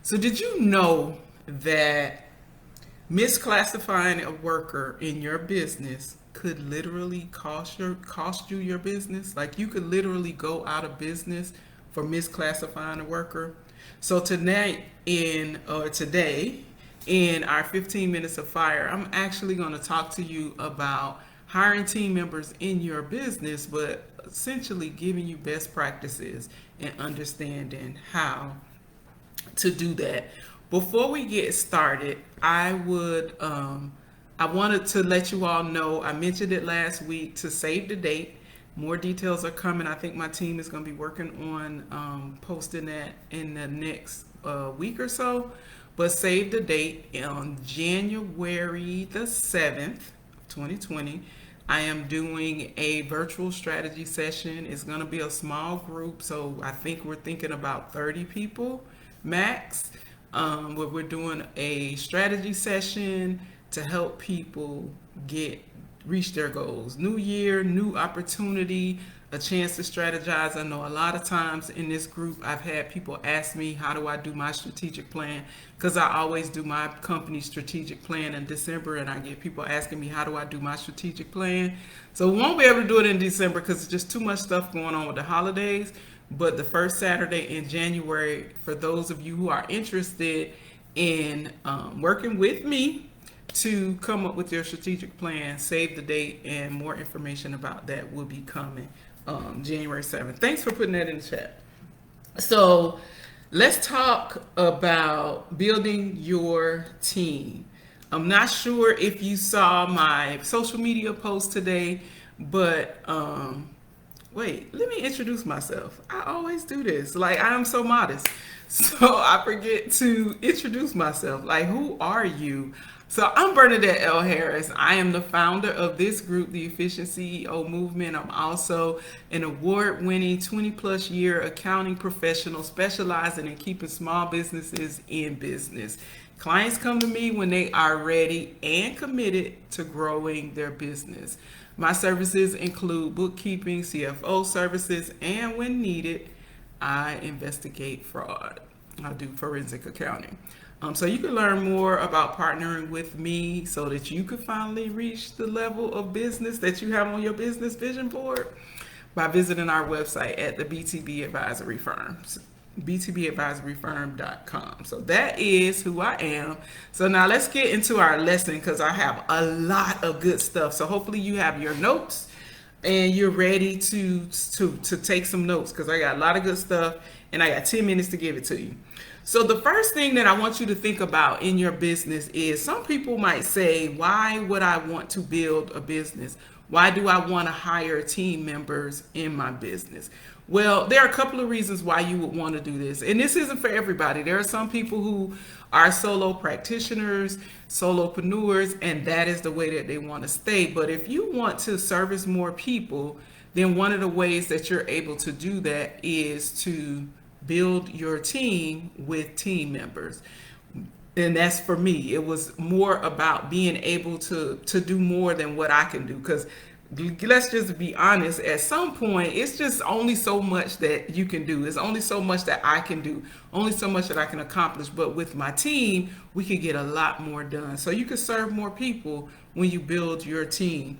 So did you know that misclassifying a worker in your business could literally cost you your business? Like you could literally go out of business for misclassifying a worker. So today in our 15 minutes of fire, I'm actually going to talk to you about hiring team members in your business, but essentially giving you best practices and understanding how to do that. Before we get started, I wanted to let you all know, I mentioned it last week, to save the date. More details are coming. I think my team is going to be working on posting that in the next week or so. But save the date on January the 7th, 2020. I am doing a virtual strategy session. It's going to be a small group, so I think we're thinking about 30 people max. Where we're doing a strategy session to help people get reach their goals. New year, new opportunity, a chance to strategize. I know a lot of times in this group, I've had people ask me, how do I do my strategic plan? Because I always do my company strategic plan in December, and I get people asking me, how do I do my strategic plan? So we won't be able to do it in December because it's just too much stuff going on with the holidays. But the first Saturday in January, for those of you who are interested in working with me to come up with your strategic plan, save the date, and more information about that will be coming January 7th. Thanks for putting that in the chat. So let's talk about building your team. I'm not sure if you saw my social media post today, but wait, let me introduce myself. I always do this. Like, I am so modest. So I forget to introduce myself. Like, who are you? So I'm Bernadette L. Harris. I am the founder of this group, the Efficient CEO Movement. I'm also an award-winning 20-plus year accounting professional specializing in keeping small businesses in business. Clients come to me when they are ready and committed to growing their business. My services include bookkeeping, CFO services, and when needed, I investigate fraud. I do forensic accounting. So you can learn more about partnering with me so that you can finally reach the level of business that you have on your business vision board by visiting our website at the BTB Advisory Firm, btbadvisoryfirm.com. So that is who I am. So now let's get into our lesson because I have a lot of good stuff. So hopefully you have your notes and you're ready to take some notes because I got a lot of good stuff and I got 10 minutes to give it to you. So the first thing that I want you to think about in your business is, some people might say, why would I want to build a business? Why do I want to hire team members in my business? Well, there are a couple of reasons why you would want to do this. And this isn't for everybody. There are some people who are solo practitioners, solopreneurs, and that is the way that they want to stay. But if you want to service more people, then one of the ways that you're able to do that is to build your team with team members. And that's for me. It was more about being able to do more than what I can do. Because let's just be honest, at some point, it's just only so much that you can do. It's only so much that I can do, only so much that I can accomplish. But with my team, we can get a lot more done. So you can serve more people when you build your team.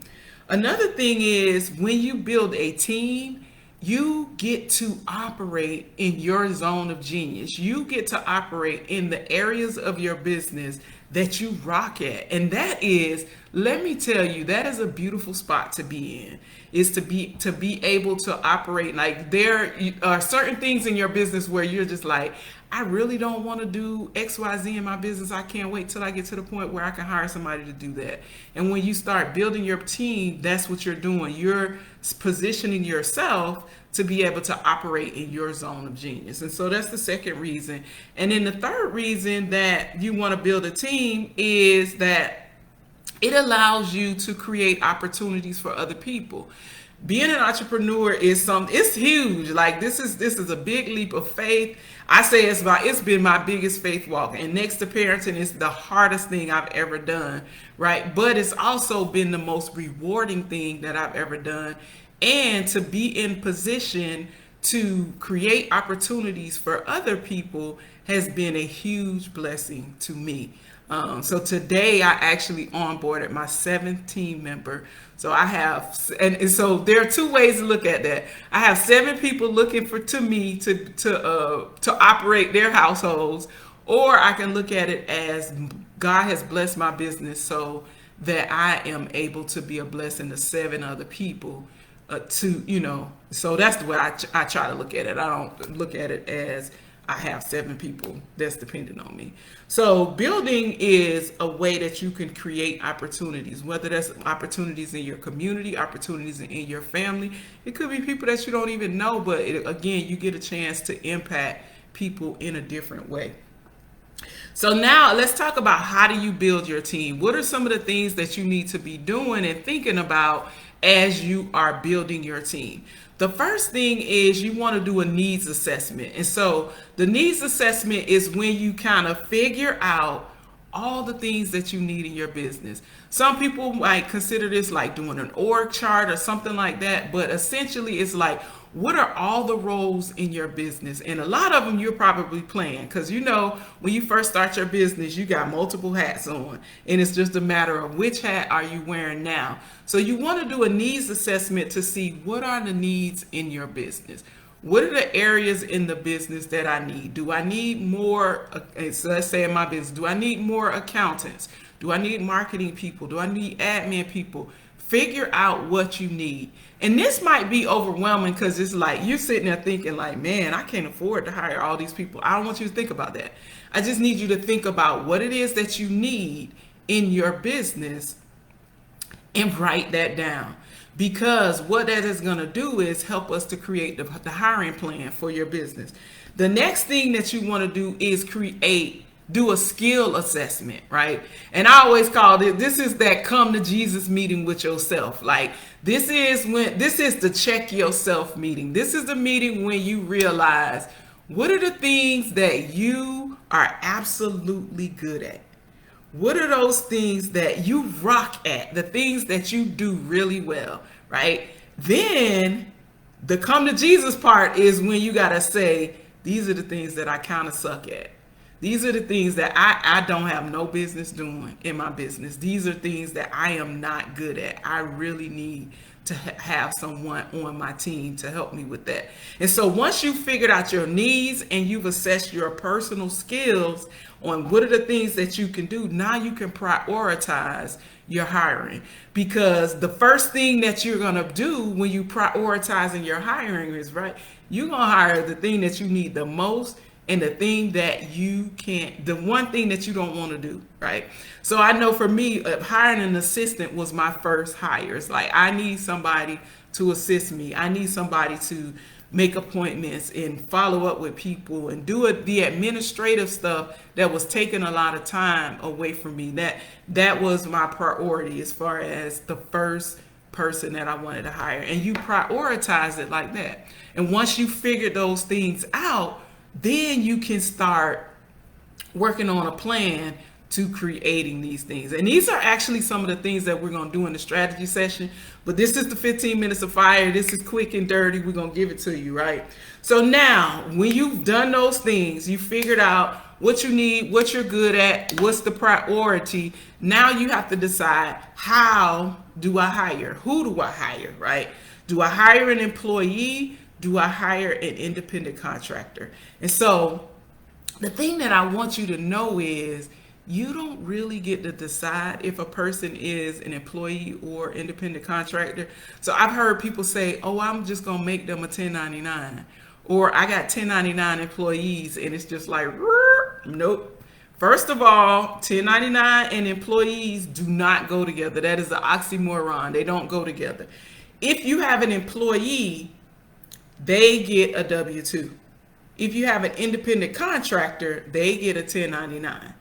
Another thing is, when you build a team, you get to operate in your zone of genius. You get to operate in the areas of your business that you rock at. And that is, let me tell you, that is a beautiful spot to be in. Is to be able to operate. Like, there are certain things in your business where you're just like, I really don't want to do XYZ in my business. I can't wait till I get to the point where I can hire somebody to do that. And when you start building your team, that's what you're doing. You're positioning yourself to be able to operate in your zone of genius. And so that's the second reason. And then the third reason that you want to build a team is that it allows you to create opportunities for other people. Being an entrepreneur is it's huge. Like, this is a big leap of faith. I say it's been my biggest faith walk. And next to parenting, is the hardest thing I've ever done, right? But it's also been the most rewarding thing that I've ever done. And to be in position to create opportunities for other people has been a huge blessing to me. So today I actually onboarded my 7th team member. So I have, and so there are two ways to look at that. I have 7 people looking to me to operate their households, or I can look at it as God has blessed my business so that I am able to be a blessing to 7 other people. So that's the way I try to look at it. I don't look at it as I have 7 people that's dependent on me. So building is a way that you can create opportunities, whether that's opportunities in your community, opportunities in your family. It could be people that you don't even know, but again, you get a chance to impact people in a different way. So now let's talk about, how do you build your team? What are some of the things that you need to be doing and thinking about as you are building your team? The first thing is you want to do a needs assessment. And so the needs assessment is when you kind of figure out all the things that you need in your business. Some people might consider this like doing an org chart or something like that, but essentially it's like, what are all the roles in your business? And a lot of them you're probably playing, because when you first start your business, you got multiple hats on, and it's just a matter of which hat are you wearing now. So you want to do a needs assessment to see what are the needs in your business. What are the areas in the business that I need? Do I need more, so let's say in my business, do I need more accountants? Do I need marketing people? Do I need admin people? Figure out what you need. And this might be overwhelming, because it's like you're sitting there thinking like, man, I can't afford to hire all these people. I don't want you to think about that. I just need you to think about what it is that you need in your business and write that down. Because what that is going to do is help us to create the hiring plan for your business. The next thing that you want to do is do a skill assessment, right? And I always call it, this is that come to Jesus meeting with yourself. Like this is the check yourself meeting. This is the meeting when you realize, what are the things that you are absolutely good at? What are those things that you rock at, the things that you do really well, right? Then the come to Jesus part is when you got to say, these are the things that I kind of suck at. These are the things that I don't have no business doing in my business. These are things that I am not good at. I really need to have someone on my team to help me with that. And so once you've figured out your needs and you've assessed your personal skills on what are the things that you can do, now you can prioritize your hiring. Because the first thing that you're going to do when you prioritizing your hiring is, right, you're going to hire the thing that you need the most, and the thing that you can't, the one thing that you don't want to do, right? So I know for me, hiring an assistant was my first hire. It's like, I need somebody to assist me. I need somebody to make appointments and follow up with people and do the administrative stuff that was taking a lot of time away from me. That was my priority as far as the first person that I wanted to hire. And you prioritize it like that. And once you figure those things out, then you can start working on a plan to creating these things. And these are actually some of the things that we're going to do in the strategy session. But this is the 15 minutes of fire. This is quick and dirty. We're going to give it to you, right? So now, when you've done those things, you figured out what you need, what you're good at, what's the priority. Now you have to decide, how do I hire? Who do I hire, right? Do I hire an employee? Do I hire an independent contractor? And so the thing that I want you to know is, you don't really get to decide if a person is an employee or independent contractor. So I've heard people say, oh, I'm just going to make them a 1099. Or I got 1099 employees, and it's just like, nope. First of all, 1099 and employees do not go together. That is an oxymoron. They don't go together. If you have an employee, they get a W-2. If you have an independent contractor, they get a 1099.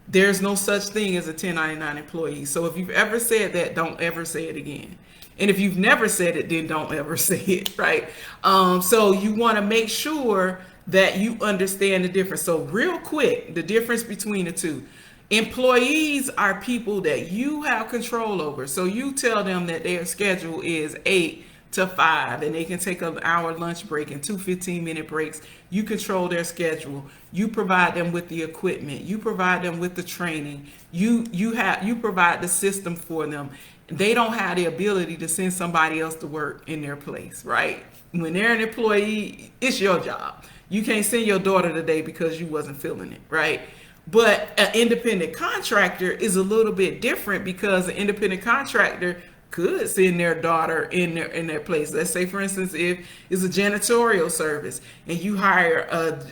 There's no such thing as a 1099 employee. So if you've ever said that, don't ever say it again. And if you've never said it, then don't ever say it, right? So you want to make sure that you understand the difference. So real quick, the difference between the two. Employees are people that you have control over. So you tell them that their schedule is 8 to 5, and they can take an hour lunch break and 2 15-minute breaks. You control their schedule. You provide them with the equipment. You provide them with the training. You provide the system for them. They don't have the ability to send somebody else to work in their place, right? When they're an employee, it's your job. You can't send your daughter today because you wasn't feeling it, right? But an independent contractor is a little bit different, because an independent contractor could send their daughter in their place. Let's say, for instance, if it's a janitorial service and you hire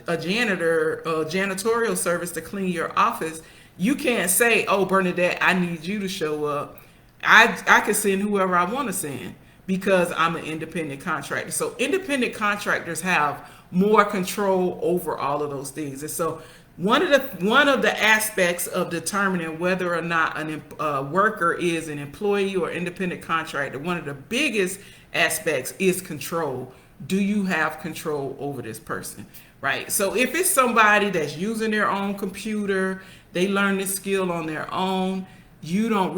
a janitor, a janitorial service to clean your office, you can't say, "Oh, Bernadette, I need you to show up." I can send whoever I want to send because I'm an independent contractor. So independent contractors have more control over all of those things. And so one of the aspects of determining whether or not a worker is an employee or independent contractor, one of the biggest aspects is control. Do you have control over this person, right? So if it's somebody that's using their own computer, they learn this skill on their own, you don't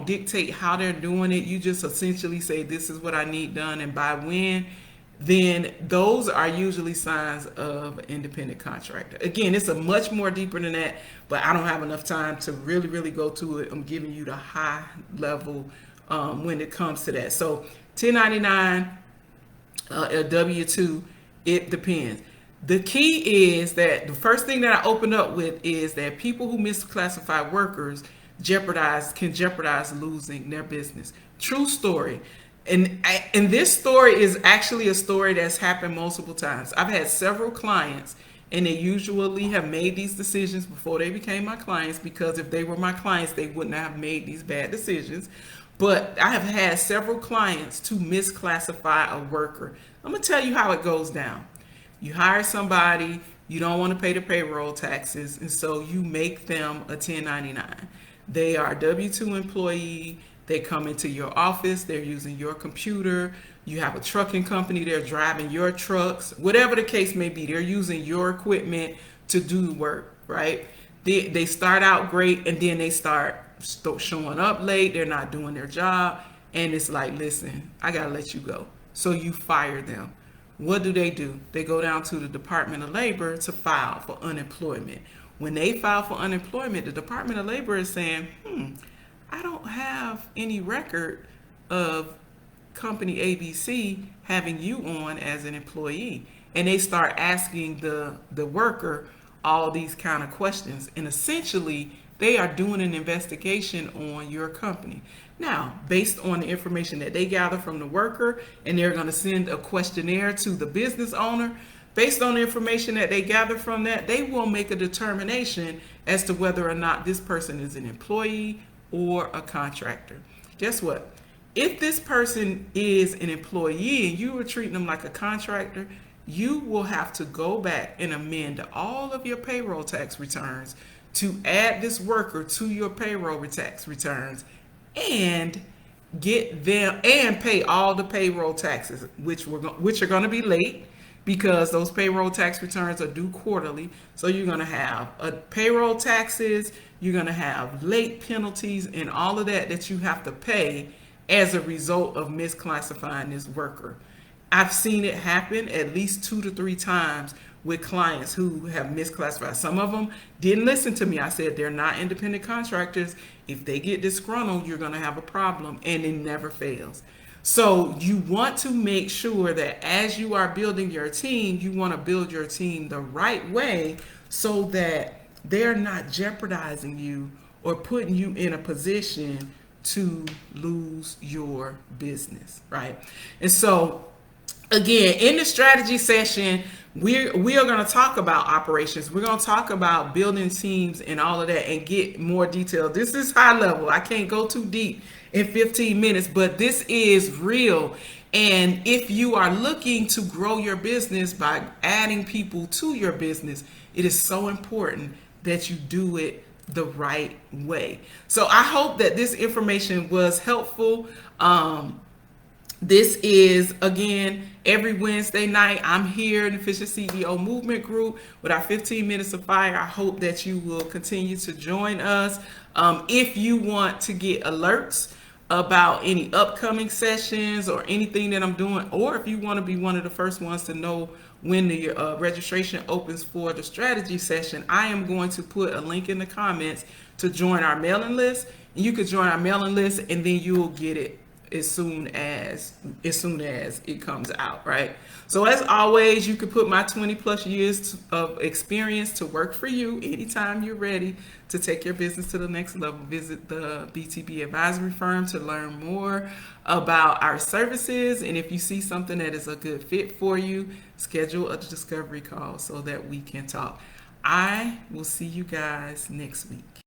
dictate how they're doing it. You just essentially say, this is what I need done and by when. Then those are usually signs of an independent contractor. Again, it's a much more deeper than that, but I don't have enough time to really go to it. I'm giving you the high level when it comes to that. So 1099, W-2, it depends. The key is that the first thing that I open up with is that people who misclassify workers can jeopardize losing their business. True story. And this story is actually a story that's happened multiple times. I've had several clients, and they usually have made these decisions before they became my clients, because if they were my clients, they wouldn't have made these bad decisions. But I have had several clients to misclassify a worker. I'm going to tell you how it goes down. You hire somebody, you don't want to pay the payroll taxes, and so you make them a 1099. They are a W-2 employee. They come into your office, they're using your computer, you have a trucking company, they're driving your trucks, whatever the case may be, they're using your equipment to do the work, right? They start out great, and then they start showing up late, they're not doing their job, and it's like, listen, I gotta let you go. So you fire them. What do? They go down to the Department of Labor to file for unemployment. When they file for unemployment, the Department of Labor is saying, I don't have any record of company ABC having you on as an employee. And they start asking the worker all these kind of questions. And essentially, they are doing an investigation on your company. Now, based on the information that they gather from the worker, and they're going to send a questionnaire to the business owner, based on the information that they gather from that, they will make a determination as to whether or not this person is an employee or a contractor. Guess what? If this person is an employee and you are treating them like a contractor, you will have to go back and amend all of your payroll tax returns to add this worker to your payroll tax returns and get them and pay all the payroll taxes, which are going to be late, because those payroll tax returns are due quarterly. So you're going to have payroll taxes, you're going to have late penalties, and all of that you have to pay as a result of misclassifying this worker. I've seen it happen at least 2 to 3 times with clients who have misclassified. Some of them didn't listen to me. I said they're not independent contractors. If they get disgruntled, you're going to have a problem, and it never fails. So you want to make sure that as you are building your team, you want to build your team the right way so that they're not jeopardizing you or putting you in a position to lose your business, right? And so again, in the strategy session, we are going to talk about operations. We're going to talk about building teams and all of that and get more detail. This is high level. I can't go too deep in 15 minutes, but this is real. And if you are looking to grow your business by adding people to your business, it is so important that you do it the right way. So I hope that this information was helpful. This is, again, every Wednesday night. I'm here in the Fisher CEO Movement Group with our 15 Minutes of Fire. I hope that you will continue to join us. If you want to get alerts about any upcoming sessions or anything that I'm doing, or if you want to be one of the first ones to know when the registration opens for the strategy session, I am going to put a link in the comments to join our mailing list. And you can join our mailing list, and then you'll get it as soon as it comes out, right? So as always, you can put my 20 plus years of experience to work for you anytime you're ready to take your business to the next level. Visit the BTB Advisory Firm to learn more about our services, and if you see something that is a good fit for you, schedule a discovery call so that we can talk. I will see you guys next week.